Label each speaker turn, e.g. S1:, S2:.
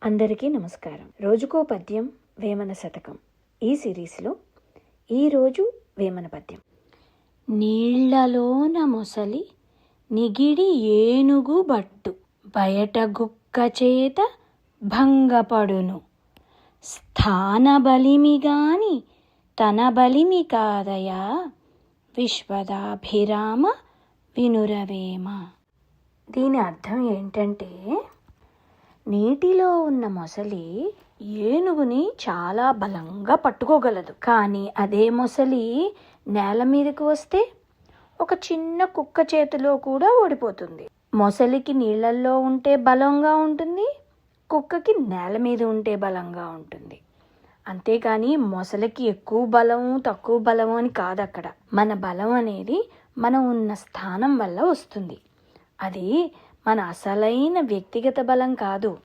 S1: అందరికీ నమస్కారం. రోజుకో పద్యం వేమన శతకం ఈ సిరీస్లో ఈరోజు వేమన పద్యం. నీళ్లలోన మొసలి నిగిడి ఏనుగు బట్టు బయట గుక్క చేత భంగపడును స్థాన బలిమిగాని తన బలిమి కాదయా విశ్వదాభిరామ వినురవేమ. దీని అర్థం ఏంటంటే, నీటిలో ఉన్న మొసలి ఏనుగుని చాలా బలంగా పట్టుకోగలదు. కానీ అదే మొసలి నేల మీదకి వస్తే ఒక చిన్న కుక్క చేతిలో కూడా ఓడిపోతుంది. మొసలికి నీళ్ళల్లో ఉంటే బలంగా ఉంటుంది, కుక్కకి నేల మీద ఉంటే బలంగా ఉంటుంది. అంతేకాని మొసలికి ఎక్కువ బలం తక్కువ బలం అని కాదు. అక్కడ మన బలం అనేది మనం ఉన్న స్థానం వల్ల వస్తుంది. అది మన అసలైన వ్యక్తిగత బలం కాదు.